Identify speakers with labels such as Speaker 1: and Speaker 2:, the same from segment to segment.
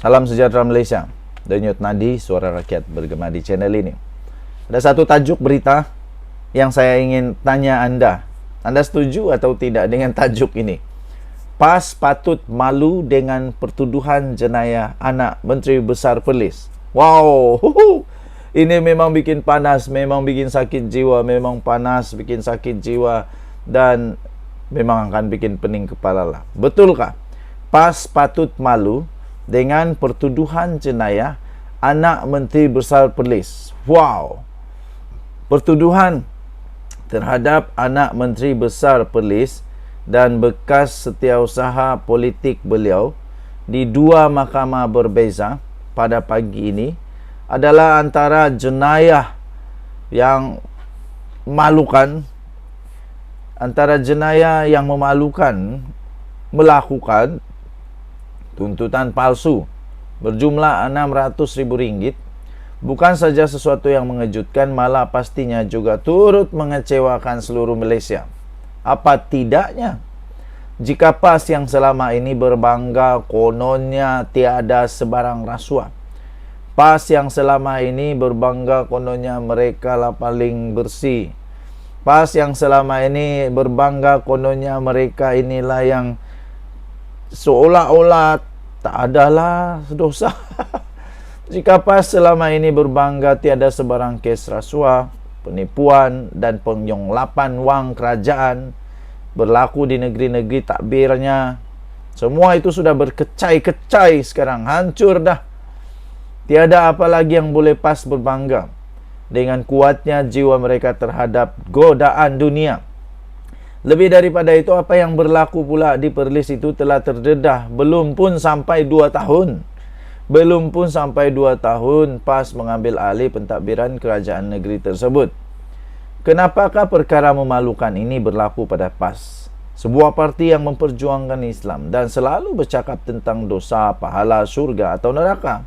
Speaker 1: Salam sejahtera Malaysia. Denyut nadi suara rakyat bergema di channel ini. Ada satu tajuk berita yang saya ingin tanya Anda. Anda setuju atau tidak dengan tajuk ini? PAS patut malu dengan pertuduhan jenayah anak Menteri Besar Perlis. Wow, ini memang bikin panas, memang bikin sakit jiwa, memang panas, bikin sakit jiwa, dan memang akan bikin pening kepala lah. Betulkah PAS patut malu dengan pertuduhan jenayah anak Menteri Besar Perlis? Wow, pertuduhan terhadap anak Menteri Besar Perlis dan bekas setiausaha politik beliau di dua mahkamah berbeza pada pagi ini adalah antara jenayah yang memalukan, antara jenayah yang memalukan melakukan tuntutan palsu berjumlah RM600,000 bukan saja sesuatu yang mengejutkan, malah pastinya juga turut mengecewakan seluruh Malaysia. Apa tidaknya jika PAS yang selama ini berbangga kononnya tiada sebarang rasuah, PAS yang selama ini berbangga kononnya mereka lah paling bersih, PAS yang selama ini berbangga kononnya mereka inilah yang seolah-olah tak adalah dosa. Jika PAS selama ini berbangga tiada sebarang kes rasuah, penipuan dan penyonglapan wang kerajaan berlaku di negeri-negeri takbirnya, semua itu sudah berkecai-kecai sekarang, hancur dah. Tiada apa lagi yang boleh PAS berbangga dengan kuatnya jiwa mereka terhadap godaan dunia. Lebih daripada itu, apa yang berlaku pula di Perlis itu telah terdedah belum pun sampai 2 tahun. Belum pun sampai 2 tahun PAS mengambil alih pentadbiran kerajaan negeri tersebut. Kenapakah perkara memalukan ini berlaku pada PAS? Sebuah parti yang memperjuangkan Islam dan selalu bercakap tentang dosa, pahala, syurga atau neraka.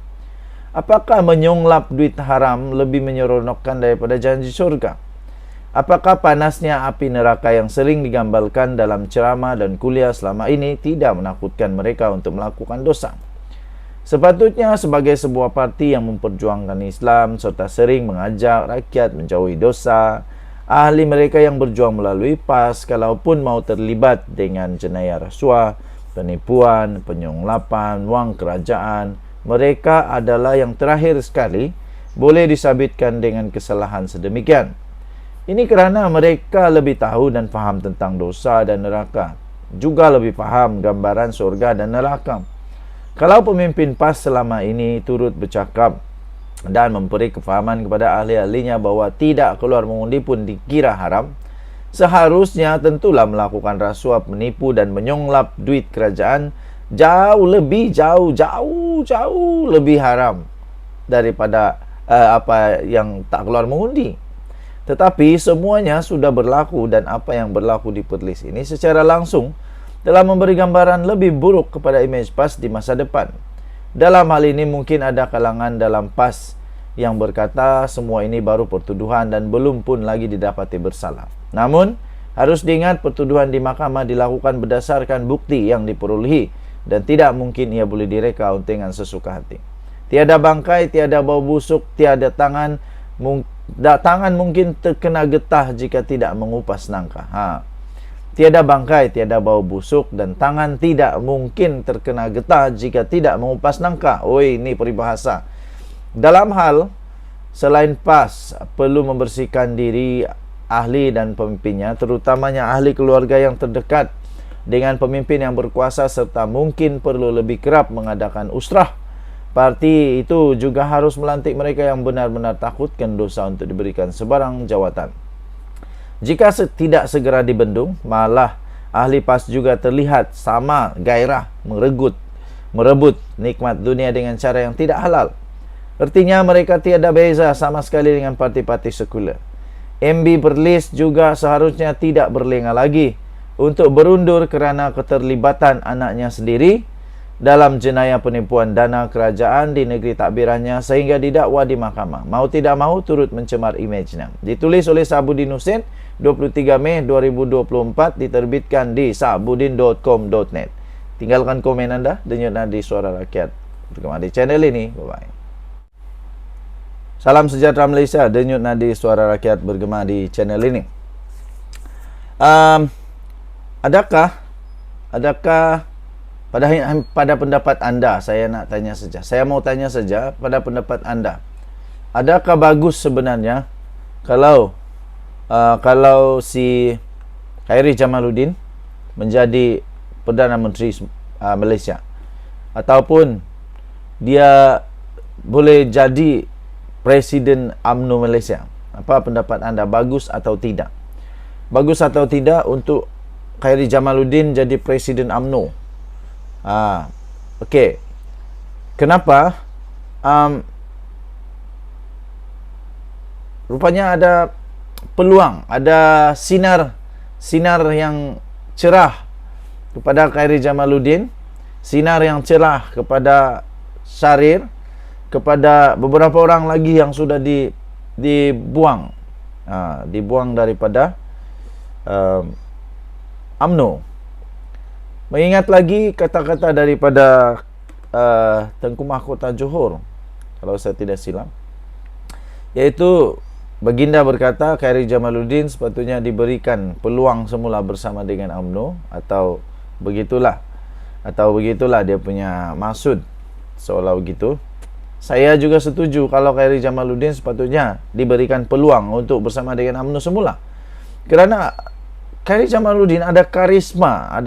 Speaker 1: Apakah menyonglap duit haram lebih menyeronokkan daripada janji syurga? Apakah panasnya api neraka yang sering digambarkan dalam ceramah dan kuliah selama ini tidak menakutkan mereka untuk melakukan dosa? Sepatutnya sebagai sebuah parti yang memperjuangkan Islam serta sering mengajak rakyat menjauhi dosa, ahli mereka yang berjuang melalui PAS kalaupun mau terlibat dengan jenayah rasuah, penipuan, penyonglapan wang kerajaan, mereka adalah yang terakhir sekali boleh disabitkan dengan kesalahan sedemikian. Ini kerana mereka lebih tahu dan faham tentang dosa dan neraka, juga lebih faham gambaran surga dan neraka. Kalau pemimpin PAS selama ini turut bercakap dan memberi kefahaman kepada ahli-ahlinya bahawa tidak keluar mengundi pun dikira haram, seharusnya tentulah melakukan rasuah, menipu dan menyonglap duit kerajaan jauh lebih haram daripada apa yang tak keluar mengundi. Tetapi semuanya sudah berlaku, dan apa yang berlaku di Perlis ini secara langsung telah memberi gambaran lebih buruk kepada imej PAS di masa depan. Dalam hal ini mungkin ada kalangan dalam PAS yang berkata semua ini baru pertuduhan dan belum pun lagi didapati bersalah. Namun, harus diingat pertuduhan di mahkamah dilakukan berdasarkan bukti yang diperolehi dan tidak mungkin ia boleh direka dengan sesuka hati. Tiada bangkai, tiada bau busuk, tiada tangan mungkin terkena getah jika tidak mengupas nangka. Tiada bangkai, tiada bau busuk, dan tangan tidak mungkin terkena getah jika tidak mengupas nangka. Oi, ini peribahasa. Dalam hal selain PAS perlu membersihkan diri ahli dan pemimpinnya, terutamanya ahli keluarga yang terdekat dengan pemimpin yang berkuasa, serta mungkin perlu lebih kerap mengadakan usrah. Parti itu juga harus melantik mereka yang benar-benar takutkan dosa untuk diberikan sebarang jawatan. Jika tidak segera dibendung, malah ahli PAS juga terlihat sama gairah merebut nikmat dunia dengan cara yang tidak halal. Artinya mereka tiada beza sama sekali dengan parti-parti sekular. MB Perlis juga seharusnya tidak berlengah lagi untuk berundur kerana keterlibatan anaknya sendiri dalam jenayah penipuan dana kerajaan di negeri takbirannya sehingga didakwa di mahkamah. Mau tidak mahu turut mencemar imejnya. Ditulis oleh Sa'buddin Hussein 23 Mei 2024, diterbitkan di sa'buddin.com.net. Tinggalkan komen anda, denyut nadi suara rakyat. bergema di channel ini. Bye-bye. Salam sejahtera Malaysia, denyut nadi suara rakyat bergema di channel ini. Adakah pada pendapat anda, saya mau tanya saja pada pendapat anda, adakah bagus sebenarnya kalau si Khairy Jamaluddin menjadi Perdana Menteri Malaysia, ataupun dia boleh jadi Presiden UMNO Malaysia? Apa pendapat anda, bagus atau tidak? Bagus atau tidak untuk Khairy Jamaluddin jadi Presiden UMNO? Okey. Kenapa? Rupanya ada peluang, ada sinar yang cerah kepada Khairy Jamaluddin, sinar yang cerah kepada Syahrir, kepada beberapa orang lagi yang sudah dibuang daripada UMNO. Mengingat lagi kata-kata daripada Tengku Mahkota Johor, kalau saya tidak silap, iaitu Baginda berkata Khairy Jamaluddin sepatutnya diberikan peluang semula bersama dengan UMNO, atau begitulah dia punya maksud, seolah begitu. Saya juga setuju kalau Khairy Jamaluddin sepatutnya diberikan peluang untuk bersama dengan UMNO semula. Kerana Khairy Jamaluddin ada karisma,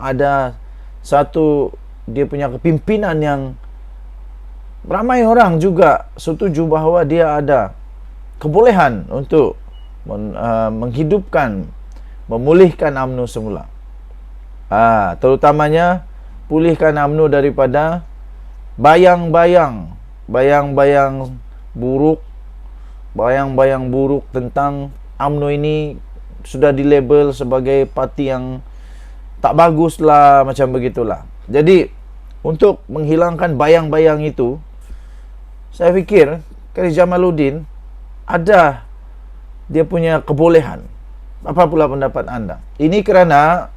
Speaker 1: ada satu, dia punya kepimpinan yang ramai orang juga setuju bahawa dia ada kebolehan untuk menghidupkan, memulihkan UMNO semula. Terutamanya pulihkan UMNO daripada bayang-bayang buruk tentang UMNO ini sudah dilabel sebagai parti yang tak bagus lah, macam begitulah. Jadi untuk menghilangkan bayang-bayang itu, saya fikir Khairy Jamaluddin ada dia punya kebolehan. Apa pula pendapat anda? Ini kerana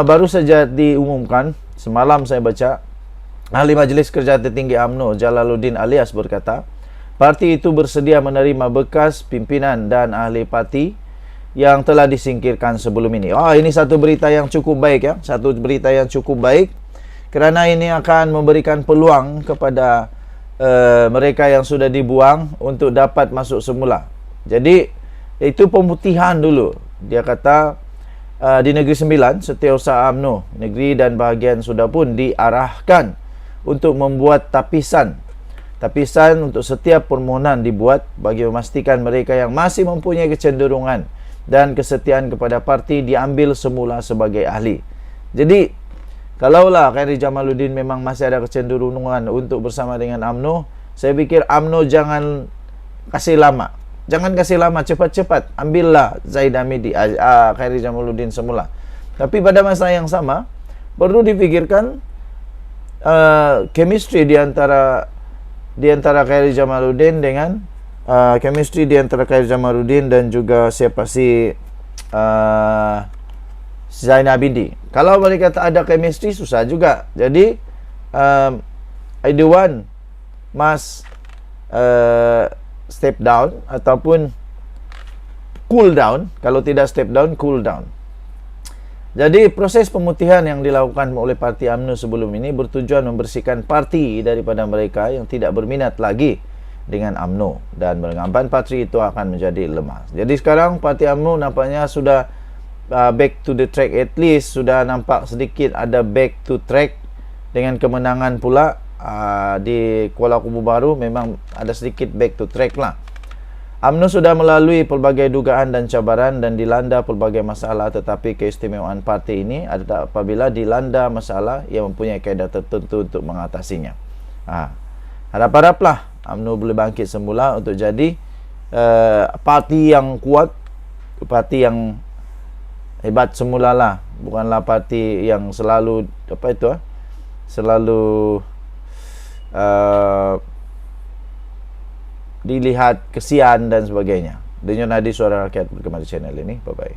Speaker 1: baru saja diumumkan, semalam saya baca, Ahli Majlis Kerja Tertinggi UMNO Jalaluddin Alias berkata, parti itu bersedia menerima bekas pimpinan dan ahli parti yang telah disingkirkan sebelum ini. Ini satu berita yang cukup baik, kerana ini akan memberikan peluang kepada mereka yang sudah dibuang untuk dapat masuk semula. Jadi itu pemutihan dulu. Dia kata di Negeri Sembilan, Setiausaha UMNO negeri dan bahagian sudah pun diarahkan untuk membuat tapisan untuk setiap permohonan dibuat bagi memastikan mereka yang masih mempunyai kecenderungan dan kesetiaan kepada parti diambil semula sebagai ahli. Jadi kalaulah Khairy Jamaluddin memang masih ada kecenderungan untuk bersama dengan UMNO, saya fikir UMNO jangan kasih lama, cepat-cepat ambillah Zaid Hamidi, Khairy Jamaluddin semula. Tapi pada masa yang sama perlu dipikirkan chemistry di antara Khairy Jamaluddin dengan dan juga siapa si Zaid Hamidi. Kalau mereka tak ada chemistry, susah juga. Jadi either one must step down ataupun cool down. Kalau tidak step down, cool down. Jadi proses pemutihan yang dilakukan oleh parti UMNO sebelum ini bertujuan membersihkan parti daripada mereka yang tidak berminat lagi dengan UMNO, dan beranggapan parti itu akan menjadi lemah. Jadi sekarang parti UMNO nampaknya sudah back to the track, at least sudah nampak sedikit ada back to track dengan kemenangan pula di Kuala Kubu Baru. Memang ada sedikit back to track lah. UMNO sudah melalui pelbagai dugaan dan cabaran dan dilanda pelbagai masalah, tetapi keistimewaan parti ini adalah apabila dilanda masalah yang mempunyai kaedah tertentu untuk mengatasinya. Harap-haraplah UMNO boleh bangkit semula untuk jadi parti yang kuat, parti yang hebat semulalah, bukanlah parti yang selalu dilihat kesian dan sebagainya. Denyut nadi suara rakyat bergema di channel ini. Bye bye.